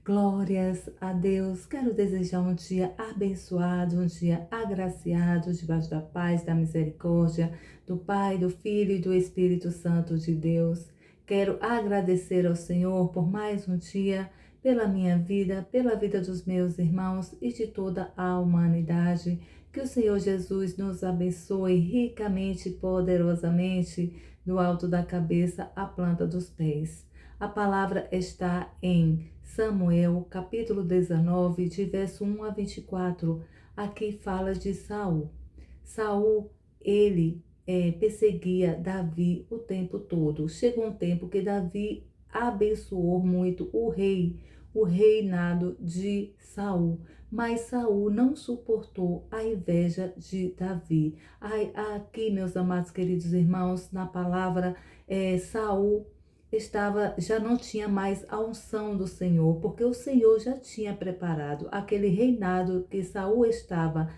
Glórias a Deus. Quero desejar um dia abençoado, um dia agraciado, debaixo da paz, da misericórdia do Pai, do Filho e do Espírito Santo de Deus. Quero agradecer ao Senhor por mais um dia, pela minha vida, pela vida dos meus irmãos e de toda a humanidade. Que o Senhor Jesus nos abençoe ricamente e poderosamente, do alto da cabeça à planta dos pés. A palavra está em Samuel, capítulo 19, de verso 1 a 24. Aqui fala de Saul. Saul, ele perseguia Davi o tempo todo. Chegou um tempo que Davi abençoou muito o reinado de Saul. Mas Saul não suportou a inveja de Davi. Aqui, meus amados queridos irmãos, na palavra, Saul já não tinha mais a unção do Senhor, porque o Senhor já tinha preparado aquele reinado que estava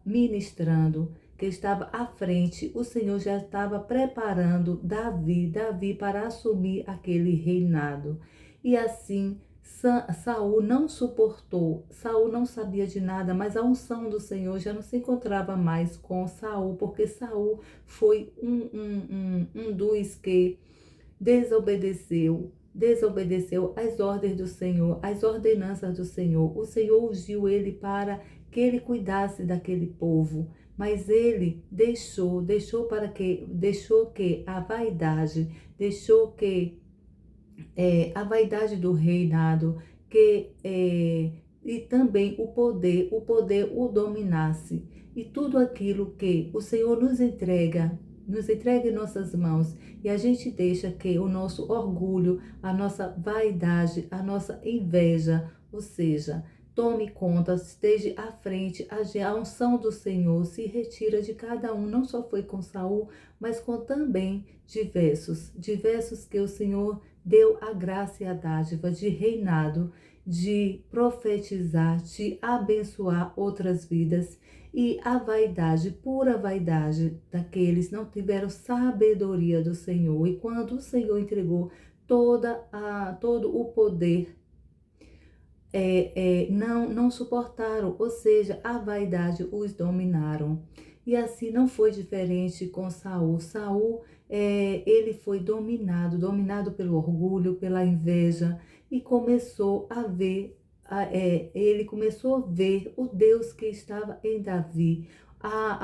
ministrando, que estava à frente. O Senhor já estava preparando Davi para assumir aquele reinado. E assim Saul não suportou. Saul não sabia de nada, mas a unção do Senhor já não se encontrava mais com Saul, porque Saul foi um dos que desobedeceu às ordens do Senhor, às ordenanças do Senhor. O Senhor ungiu ele para que ele cuidasse daquele povo, mas ele deixou que a vaidade do reinado, e também o poder o dominasse. E tudo aquilo que o Senhor nos entrega em nossas mãos, e a gente deixa que o nosso orgulho, a nossa vaidade, a nossa inveja, ou seja, tome conta, esteja à frente, a unção do Senhor se retira de cada um. Não só foi com Saul, mas com também diversos que o Senhor deu a graça e a dádiva de reinado, de profetizar, de abençoar outras vidas. E a vaidade, pura vaidade daqueles não tiveram sabedoria do Senhor. E quando o Senhor entregou todo o poder, não suportaram, ou seja, a vaidade os dominaram. E assim não foi diferente com Saul. Saul, ele foi dominado pelo orgulho, pela inveja, e ele começou a ver o Deus que estava em Davi,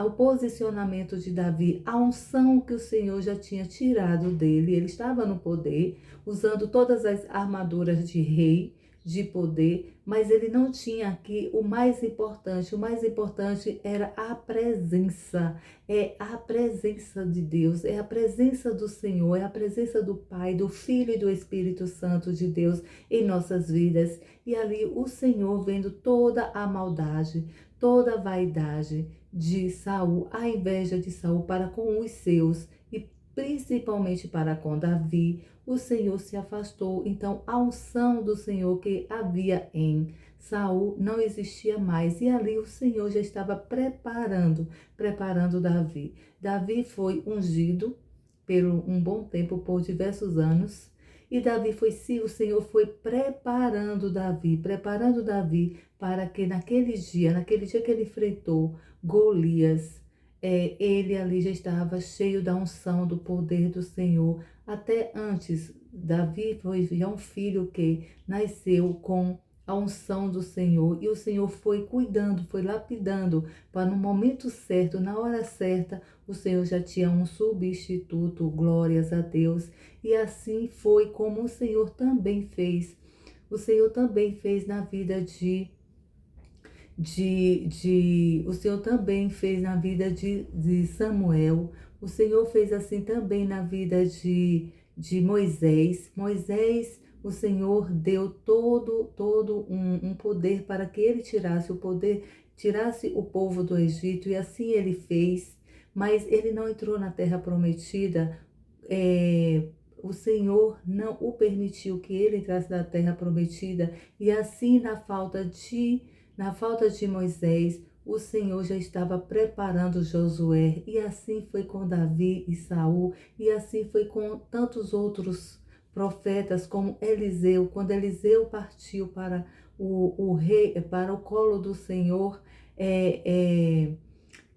o posicionamento de Davi, a unção que o Senhor já tinha tirado dele. Ele estava no poder, usando todas as armaduras de rei, de poder, mas ele não tinha aqui o mais importante. O mais importante era a presença, é a presença de Deus, é a presença do Senhor, é a presença do Pai, do Filho e do Espírito Santo de Deus em nossas vidas. E ali o Senhor, vendo toda a maldade, toda a vaidade de Saul, a inveja de Saul para com os seus, e principalmente para com Davi, o Senhor se afastou. Então a unção do Senhor que havia em Saul não existia mais, e ali o Senhor já estava preparando Davi. Davi foi ungido por um bom tempo, por diversos anos, e o Senhor foi preparando Davi para que naquele dia que ele enfrentou Golias, ele ali já estava cheio da unção, do poder do Senhor. Até antes, Davi foi já um filho que nasceu com a unção do Senhor, e o Senhor foi cuidando, foi lapidando, para no momento certo, na hora certa, o Senhor já tinha um substituto. Glórias a Deus. E assim foi como o Senhor também fez. O Senhor também fez na vida o Senhor também fez na vida de Samuel. O Senhor fez assim também na vida de Moisés. Moisés, o Senhor deu todo um poder para que ele tirasse o povo do Egito, e assim ele fez. Mas ele não entrou na terra prometida. O Senhor não o permitiu que ele entrasse na terra prometida, e assim na falta de Moisés, o Senhor já estava preparando Josué. E assim foi com Davi e Saul, e assim foi com tantos outros profetas como Eliseu. Quando Eliseu partiu para o rei, para o colo do Senhor, é,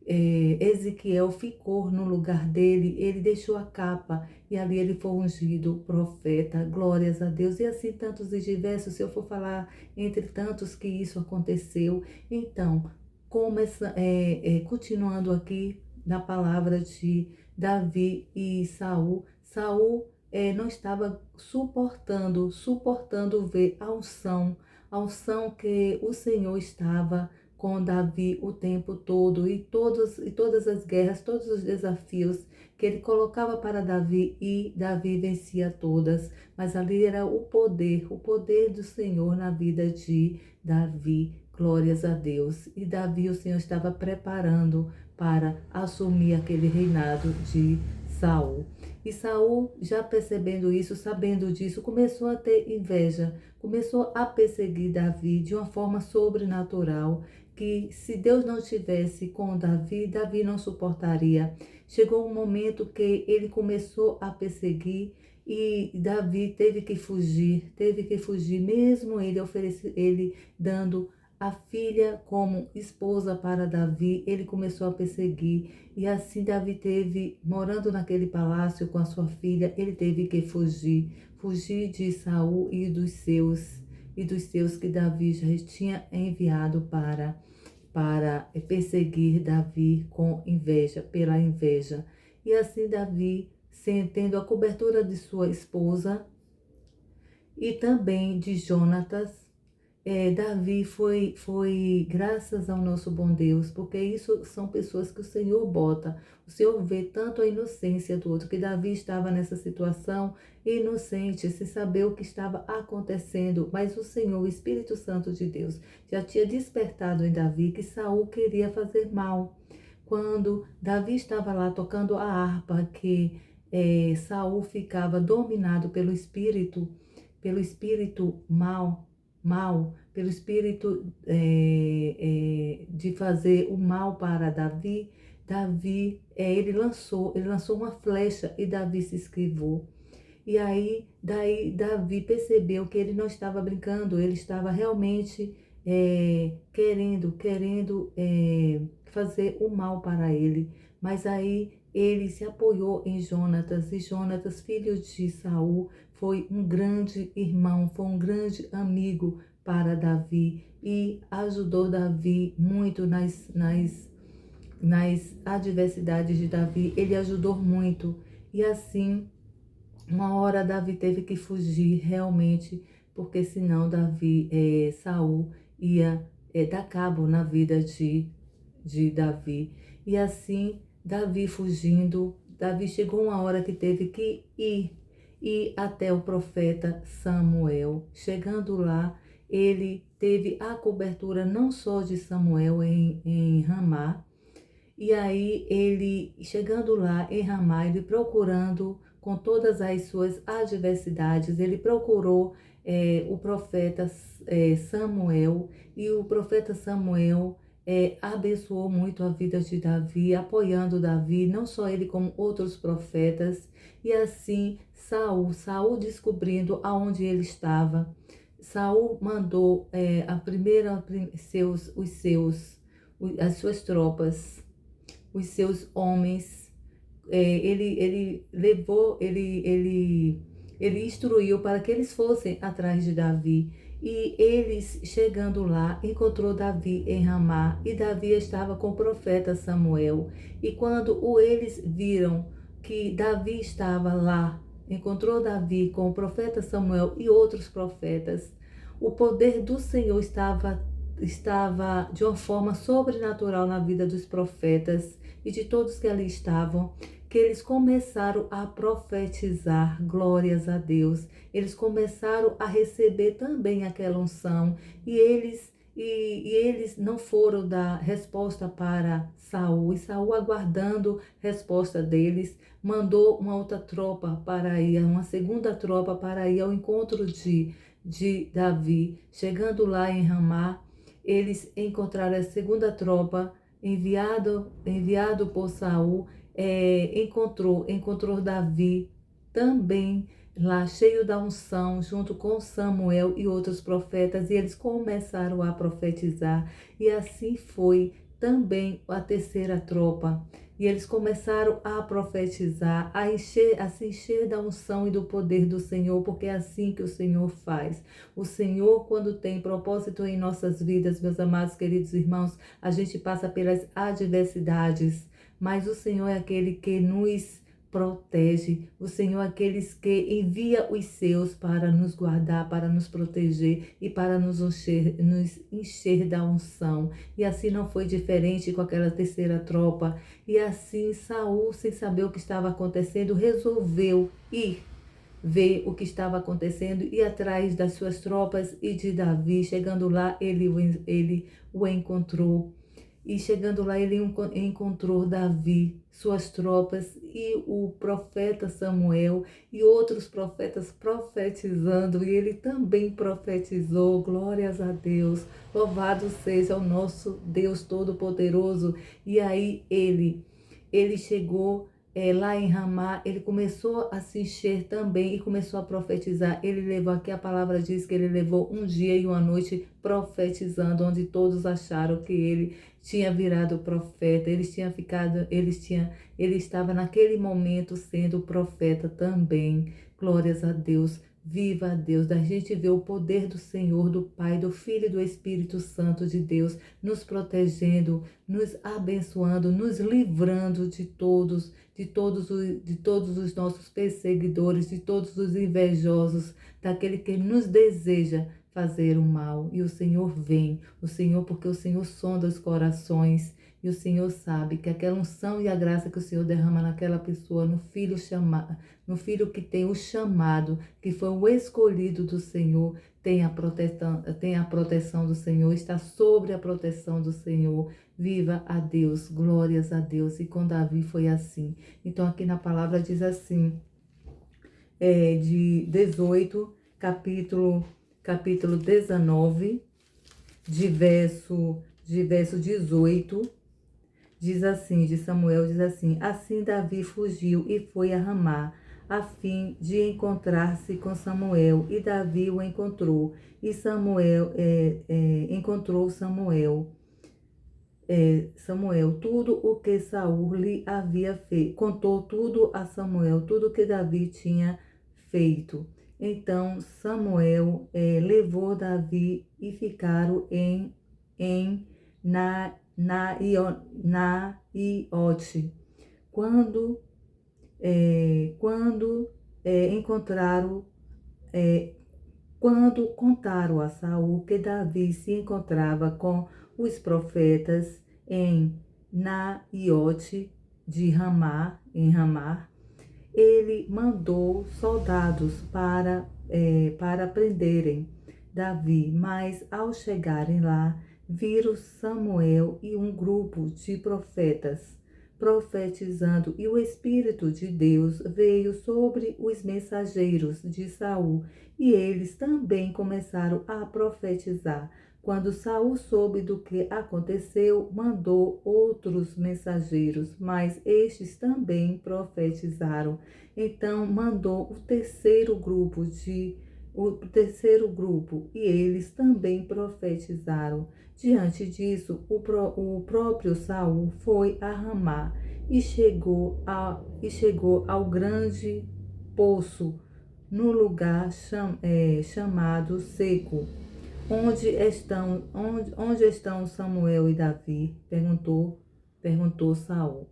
é, Ezequiel ficou no lugar dele, ele deixou a capa e ali ele foi ungido profeta, glórias a Deus. E assim tantos e diversos, se eu for falar entre tantos que isso aconteceu. Então, continuando aqui na palavra de Davi e Saul, Saul não estava suportando ver a unção que o Senhor estava com Davi o tempo todo, e todas as guerras, todos os desafios que ele colocava para Davi, e Davi vencia todas. Mas ali era o poder do Senhor na vida de Davi. Glórias a Deus. E Davi, o Senhor estava preparando para assumir aquele reinado de Saul. E Saul, já percebendo isso, sabendo disso, começou a ter inveja, começou a perseguir Davi de uma forma sobrenatural, que se Deus não estivesse com Davi, Davi não suportaria. Chegou um momento que ele começou a perseguir e Davi teve que fugir, mesmo ele dando a filha como esposa para Davi, ele começou a perseguir. E assim Davi teve, morando naquele palácio com a sua filha, ele teve que fugir de Saul e dos seus que Davi já tinha enviado para perseguir Davi com inveja, pela inveja. E assim Davi, tendo a cobertura de sua esposa e também de Jonatas, Davi foi graças ao nosso bom Deus, porque isso são pessoas que o Senhor bota. O Senhor vê tanto a inocência do outro, que Davi estava nessa situação inocente, sem saber o que estava acontecendo, mas o Senhor, o Espírito Santo de Deus, já tinha despertado em Davi que Saul queria fazer mal. Quando Davi estava lá tocando a harpa, que Saul ficava dominado pelo espírito pelo espírito de fazer o mal para Davi. Ele lançou uma flecha e Davi se esquivou. E daí Davi percebeu que ele não estava brincando, ele estava realmente querendo fazer o mal para ele. Mas aí ele se apoiou em Jonatas, e Jonatas, filho de Saul, foi um grande irmão, foi um grande amigo para Davi e ajudou Davi muito nas adversidades de Davi. Ele ajudou muito. E assim, uma hora Davi teve que fugir realmente, porque senão Saul ia dar cabo na vida de Davi. E assim, Davi fugindo, Davi chegou uma hora que teve que ir até o profeta Samuel. Chegando lá, ele teve a cobertura não só de Samuel em Ramá, e aí ele, chegando lá em Ramá, ele procurando com todas as suas adversidades, ele procurou o profeta Samuel, e o profeta Samuel abençoou muito a vida de Davi, apoiando Davi, não só ele como outros profetas. E assim Saul descobrindo aonde ele estava, Saul mandou as suas tropas, os seus homens, ele instruiu para que eles fossem atrás de Davi. E eles, chegando lá, encontrou Davi em Ramá, e Davi estava com o profeta Samuel. E quando eles viram que Davi estava lá, encontrou Davi com o profeta Samuel e outros profetas, o poder do Senhor estava de uma forma sobrenatural na vida dos profetas e de todos que ali estavam, que eles começaram a profetizar, glórias a Deus. Eles começaram a receber também aquela unção, e eles não foram dar resposta para Saul, e Saul, aguardando resposta deles, mandou uma outra tropa para ir, uma segunda tropa para ir ao encontro de Davi. Chegando lá em Ramá, eles encontraram a segunda tropa, enviado por Saul, encontrou Davi também lá cheio da unção, junto com Samuel e outros profetas, e eles começaram a profetizar, e assim foi também a terceira tropa. E eles começaram a profetizar, a se encher da unção e do poder do Senhor, porque é assim que o Senhor faz. O Senhor, quando tem propósito em nossas vidas, meus amados queridos irmãos, a gente passa pelas adversidades, mas o Senhor é aquele que nos protege. O Senhor é aqueles que envia os seus para nos guardar, para nos proteger e para nos encher da unção. E assim não foi diferente com aquela terceira tropa. E assim Saul, sem saber o que estava acontecendo, resolveu ir ver o que estava acontecendo e atrás das suas tropas e de Davi. Chegando lá, ele o encontrou. E chegando lá, ele encontrou Davi, suas tropas e o profeta Samuel e outros profetas profetizando. E ele também profetizou. Glórias a Deus. Louvado seja o nosso Deus Todo-Poderoso. E aí ele chegou lá em Ramá, ele começou a se encher também e começou a profetizar. Ele levou, aqui a palavra diz que ele levou um dia e uma noite profetizando, onde todos acharam que ele tinha virado profeta. Ele estava naquele momento sendo profeta também. Glórias a Deus. Viva a Deus, da gente ver o poder do Senhor, do Pai, do Filho e do Espírito Santo de Deus, nos protegendo, nos abençoando, nos livrando de todos os nossos perseguidores, de todos os invejosos, daquele que nos deseja fazer o mal. E o Senhor vem, porque o Senhor sonda os corações. E o Senhor sabe que aquela unção e a graça que o Senhor derrama naquela pessoa, no filho que tem o chamado, que foi o escolhido do Senhor, tem a proteção do Senhor, está sobre a proteção do Senhor. Viva a Deus, glórias a Deus. E com Davi foi assim. Então aqui na palavra diz assim, de 18, capítulo 19, de verso 18, diz assim, de Samuel, diz assim: assim Davi fugiu e foi a Ramá, a fim de encontrar-se com Samuel, e Davi o encontrou, e Samuel encontrou Samuel tudo o que Saul lhe havia feito, contou tudo a Samuel, tudo o que Davi tinha feito. Então Samuel levou Davi e ficaram em Naiote. Quando encontraram, quando contaram a Saul que Davi se encontrava com os profetas em Naiote de Ramá, em Ramá, ele mandou soldados para prenderem Davi, mas ao chegarem lá, viram Samuel e um grupo de profetas profetizando, e o Espírito de Deus veio sobre os mensageiros de Saul, e eles também começaram a profetizar. Quando Saul soube do que aconteceu, mandou outros mensageiros, mas estes também profetizaram. Então mandou o terceiro grupo, e eles também profetizaram. Diante disso, o próprio Saul foi a Ramá e chegou ao grande poço, no lugar chamado Seco. Onde estão Samuel e Davi? Perguntou Saul.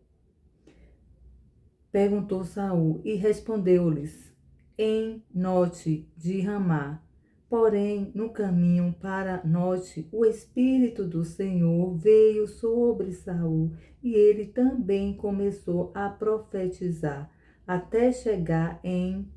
Perguntou Saul e respondeu-lhes: em Note de Ramá. Porém, no caminho para Note, o Espírito do Senhor veio sobre Saul, e ele também começou a profetizar, até chegar em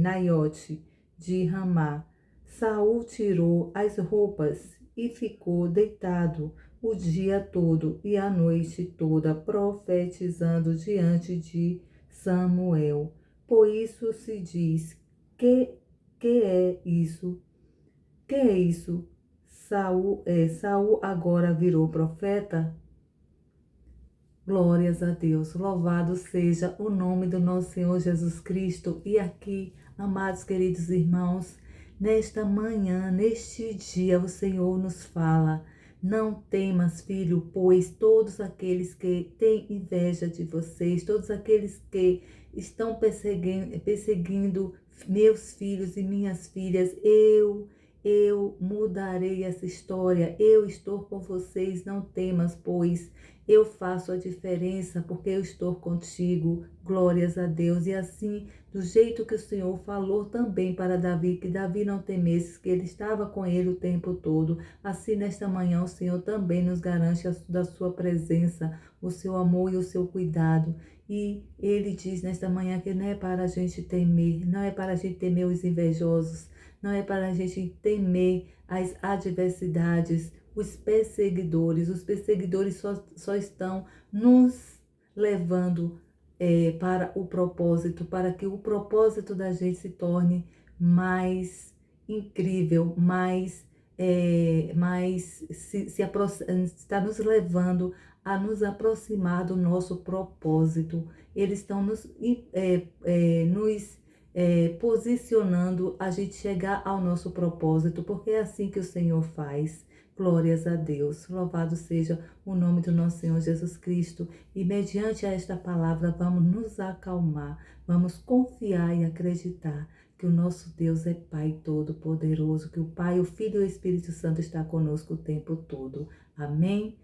Naiote de Ramá. Saul tirou as roupas e ficou deitado o dia todo e a noite toda, profetizando diante de Samuel. Por isso se diz: que é isso? Que é isso? Saul agora virou profeta? Glórias a Deus. Louvado seja o nome do nosso Senhor Jesus Cristo. E aqui, amados queridos irmãos, nesta manhã, neste dia, o Senhor nos fala: não temas, filho, pois todos aqueles que têm inveja de vocês, todos aqueles que estão perseguindo meus filhos e minhas filhas, eu mudarei essa história. Eu estou com vocês, não temas, pois eu faço a diferença, porque eu estou contigo. Glórias a Deus. E assim, do jeito que o Senhor falou também para Davi, que Davi não temesse, que ele estava com ele o tempo todo. Assim, nesta manhã, o Senhor também nos garante da sua presença, o seu amor e o seu cuidado. E ele diz nesta manhã que não é para a gente temer, não é para a gente temer os invejosos, não é para a gente temer as adversidades, os perseguidores. Os perseguidores só estão nos levando para o propósito, para que o propósito da gente se torne mais incrível, está nos levando a nos aproximar do nosso propósito. Eles estão nos posicionando a gente chegar ao nosso propósito, porque é assim que o Senhor faz. Glórias a Deus. Louvado seja o nome do nosso Senhor Jesus Cristo. E mediante a esta palavra vamos nos acalmar, vamos confiar e acreditar que o nosso Deus é Pai Todo-Poderoso, que o Pai, o Filho e o Espírito Santo está conosco o tempo todo. Amém?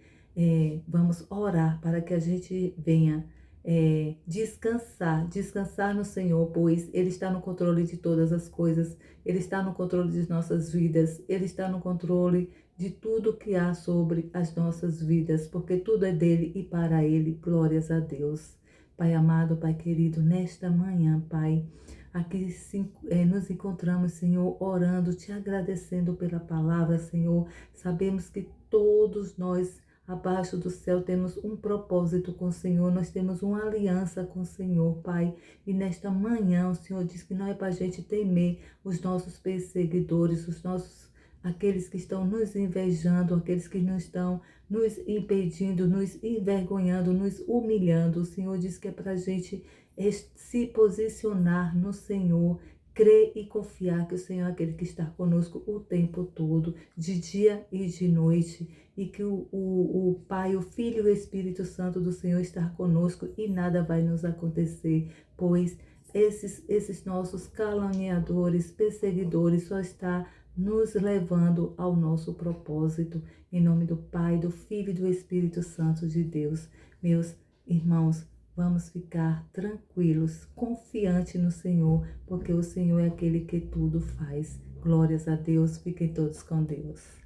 Vamos orar para que a gente venha descansar no Senhor, pois Ele está no controle de todas as coisas, Ele está no controle de nossas vidas, Ele está no controle de tudo que há sobre as nossas vidas, porque tudo é dele e para Ele. Glórias a Deus. Pai amado, Pai querido, nesta manhã, Pai, aqui nos encontramos, Senhor, orando, te agradecendo pela palavra, Senhor. Sabemos que todos nós abaixo do céu temos um propósito com o Senhor, nós temos uma aliança com o Senhor, Pai. E nesta manhã o Senhor diz que não é para a gente temer os nossos perseguidores, aqueles que estão nos invejando, aqueles que não estão nos impedindo, nos envergonhando, nos humilhando. O Senhor diz que é para a gente se posicionar no Senhor, crer e confiar que o Senhor é aquele que está conosco o tempo todo, de dia e de noite, e que o Pai, o Filho e o Espírito Santo do Senhor está conosco e nada vai nos acontecer, pois esses nossos caluniadores, perseguidores, só está nos levando ao nosso propósito. Em nome do Pai, do Filho e do Espírito Santo de Deus. Meus irmãos, vamos ficar tranquilos, confiantes no Senhor, porque o Senhor é aquele que tudo faz. Glórias a Deus. Fiquem todos com Deus.